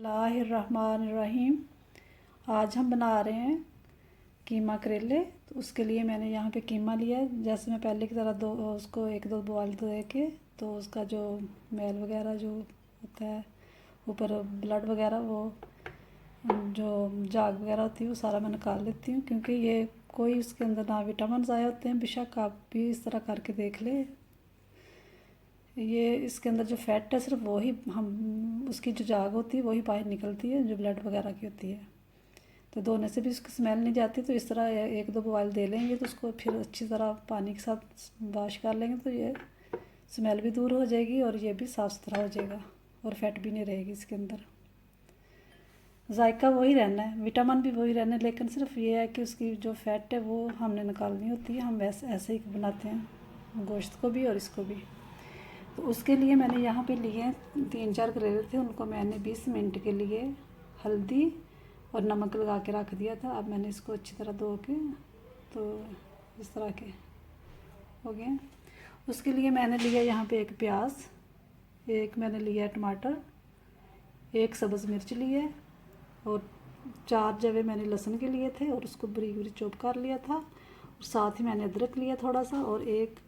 बिस्मिल्लाहिर्रहमानिर्रहीम। आज हम बना रहे हैं कीमा करेले। तो उसके लिए मैंने यहाँ पे कीमा लिया है। जैसे मैं पहले की तरह उसको एक दो बॉयल दे के तो उसका जो मैल वगैरह जो होता है ऊपर ब्लड वगैरह वो जो झाग वगैरह होती है वो सारा मैं निकाल लेती हूँ, क्योंकि ये कोई उसके अंदर ना विटामिन आए होते हैं। बेशक आप भी इस तरह करके देख ले। ये इसके अंदर जो फैट है सिर्फ वही हम उसकी जो झाग होती है वही बाहर निकलती है, जो ब्लड वगैरह की होती है। तो धोने से भी उसकी स्मेल नहीं जाती। तो इस तरह एक दो बॉयल दे लेंगे तो उसको फिर अच्छी तरह पानी के साथ वॉश कर लेंगे तो ये स्मेल भी दूर हो जाएगी और ये भी साफ़ सुथरा हो जाएगा और फैट भी नहीं रहेगी इसके अंदर। जायका वही रहना है, विटामिन भी वही रहना है, लेकिन सिर्फ ये है कि उसकी जो फैट है वो हमने निकालनी होती है। हम वैसे ऐसे ही बनाते हैं गोश्त को भी और इसको भी। तो उसके लिए मैंने यहाँ पे लिए 3-4 करेले थे, उनको मैंने 20 मिनट के लिए हल्दी और नमक लगा के रख दिया था। अब मैंने इसको अच्छी तरह धो के तो इस तरह के हो गए। उसके लिए मैंने लिया यहाँ पे एक प्याज, एक मैंने लिया टमाटर, एक सब्ज़ मिर्च लिए और 4 जवे मैंने लहसुन के लिए थे और उसको बरीक बरीक चॉप कर लिया था। और साथ ही मैंने अदरक लिया थोड़ा सा, और एक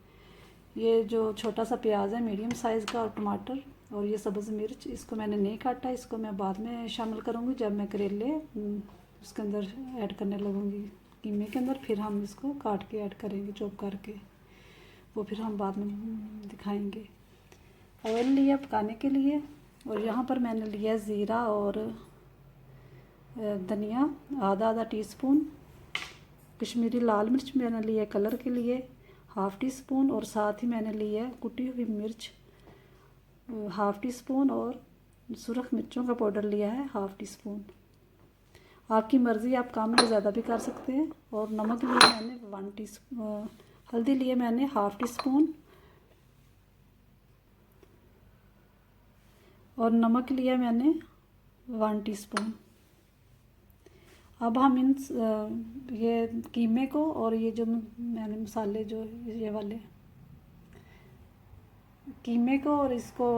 ये जो छोटा सा प्याज है मीडियम साइज़ का, और टमाटर और ये सब्ज़ मिर्च, इसको मैंने नहीं काटा, इसको मैं बाद में शामिल करूँगी जब मैं करेले उसके अंदर ऐड करने लगूँगी कीमे के अंदर। फिर हम इसको काट के ऐड करेंगे चॉप करके, वो फिर हम बाद में दिखाएंगे। ऑयल लिया पकाने के लिए, और यहाँ पर मैंने लिया ज़ीरा और धनिया आधा टीस्पून, कश्मीरी लाल मिर्च मैंने लिया कलर के लिए 1/2 टीस्पून, और साथ ही मैंने लिया कुटी हुई मिर्च 1/2 टीस्पून, और सुरख मिर्चों का पाउडर लिया है 1/2 टीस्पून। आपकी मर्ज़ी, आप कम या ज़्यादा भी कर सकते हैं। और नमक लिया मैंने 1 टीस्पून, हल्दी लिए मैंने 1/2 टीस्पून, और नमक लिया मैंने 1 टीस्पून। अब हम इन ये कीमे को और ये जो मैंने मसाले जो ये वाले कीमे को और इसको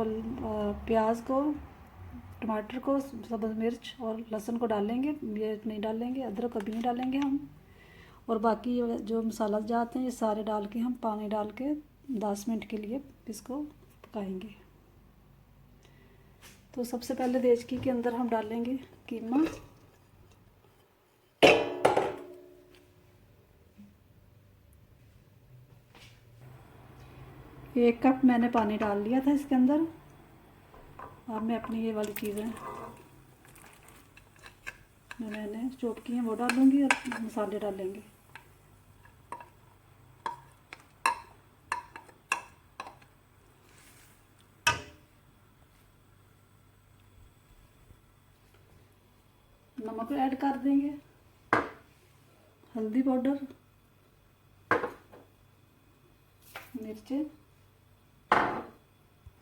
प्याज को, टमाटर को, सब्ज़ मिर्च और लहसुन को डालेंगे। ये नहीं डालेंगे, अदरक कभी नहीं डालेंगे हम। और बाकी जो मसाला जाते हैं ये सारे डाल के हम पानी डाल के 10 मिनट के लिए इसको पकाएंगे। तो सबसे पहले देचकी के अंदर हम डालेंगे कीमा। 1 कप मैंने पानी डाल लिया था इसके अंदर। अब मैं अपनी ये वाली चीज़ें मैंने चॉप की हैं वो डालूँगी और मसाले डालेंगे। नमक ऐड कर देंगे, हल्दी पाउडर, मिर्चें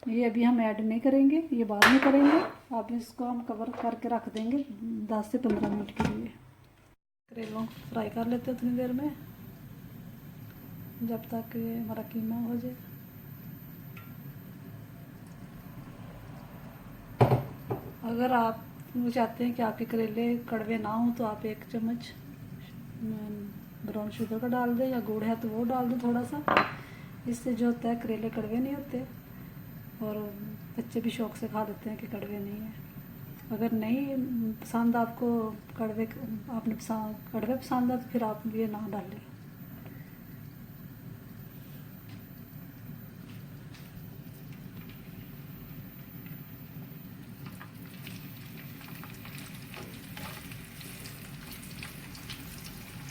ये अभी हम ऐड नहीं करेंगे, ये बाद में करेंगे। अब इसको हम कवर करके रख देंगे 10 से 15 मिनट के लिए। करेलों को फ्राई कर लेते हैं उतनी देर में, जब तक ये हमारा कीमा हो जाए। अगर आप चाहते हैं कि आपके करेले कड़वे ना हो तो आप 1 चम्मच ब्राउन शुगर का डाल दें, या गुड़ है तो वो डाल दो थोड़ा सा। इससे जो होता है करेले कड़वे नहीं होते और बच्चे भी शौक़ से खा लेते हैं कि कड़वे नहीं है। अगर नहीं पसंद आपको कड़वे पसंद है तो फिर आप ये ना डालें।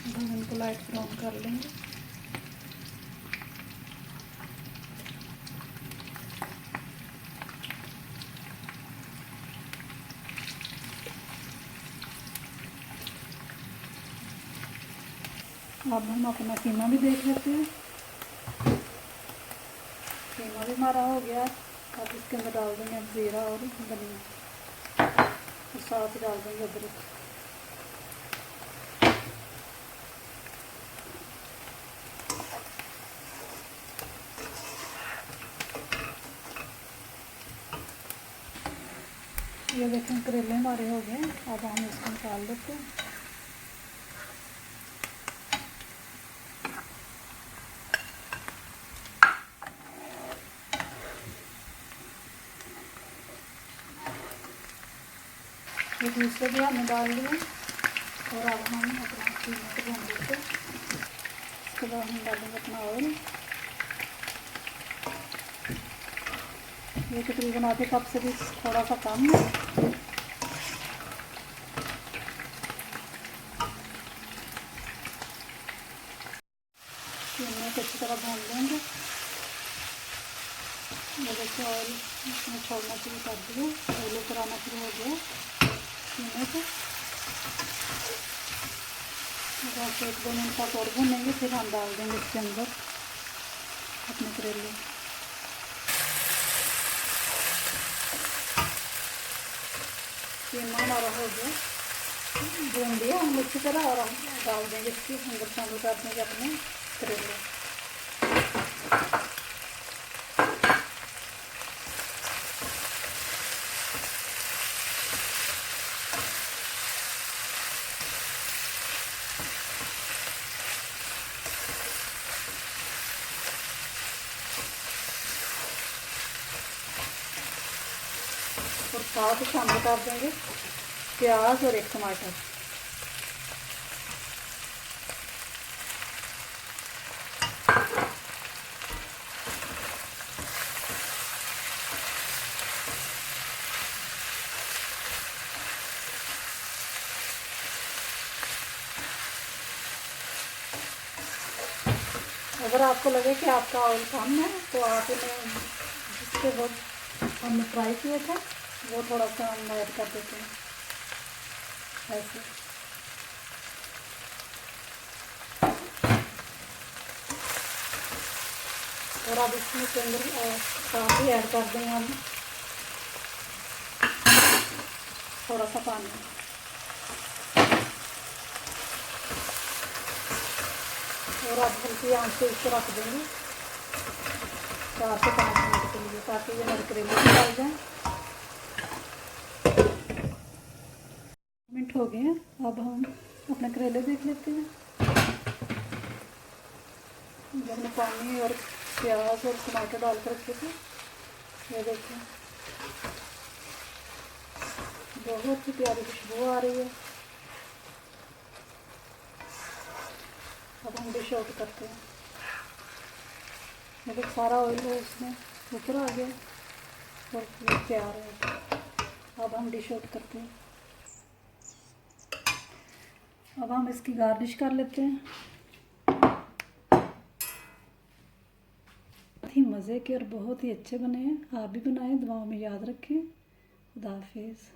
हम इनको लाइट ब्राउन कर लेंगे। अब हम अपना कीमा भी देख लेते हैं। कीमा भी हमारा हो गया। अब इसके अंदर डाल देंगे ज़ीरा और धनिया, और साथ ही डाल देंगे अदरक। ये देखें करेले हमारे हो गए। अब हम इसको निकाल देते हैं। ये दूसरे भी हमने डाल लिए और अब हम अपना कीमा को भून लेते हैं। इसके बाद हम डालेंगे अपना ऑयल। ये तकरीबन आधे कप से भी थोड़ा सा कम है। कीमे को अच्छी तरह भून लेंगे। ये देखिए ऑयल इसमें छोड़ना शुरू कर दिया, ऑयल ऊपर आना शुरू हो गया कीमे को। बस 1-2 मिनट तक और भूनेंगे, फिर हम डाल देंगे इसके अंदर अपने करेले। कीमा हमारा हो गया, भून दिया हम अच्छी तरह, और हम डाल देंगे इसके अंदर, शामिल कर देंगे अपने करेले। और साथ ही शामिल कर देंगे प्याज और 1 टमाटर। अगर आपको लगे कि आपका ऑयल कम है तो आप इन्हें जिसके वक्त हमने फ्राई किए थे वो थोड़ा सा हम ऐड कर देते हैं ऐसे। और अब इसमें के अंदर काफ़ी ऐड कर देंगे हम थोड़ा सा पानी, और अब हल्की आंच पे इसको रख देंगे 4 से 5 मिनट के लिए, ताकि ये हमारे करेले निकल जाए। मिनट हो गए हैं, अब हम अपने करेले देख लेते हैं। जब हमने पानी और प्याज और टमाटर डाल कर रखे थे, ये देखिए बहुत ही प्यारी खुशबू आ रही है। अब हम डिश आउट करते हैं। मतलब सारा ऑयल है उसमें ऊपर आ गया और ये तैयार है। अब हम डिश आउट करते हैं। अब हम इसकी गार्निश कर लेते हैं। बहुत ही मज़े के और बहुत ही अच्छे बने हैं। आप भी बनाएं, दुआओं में याद रखें। खुदा हाफिज़।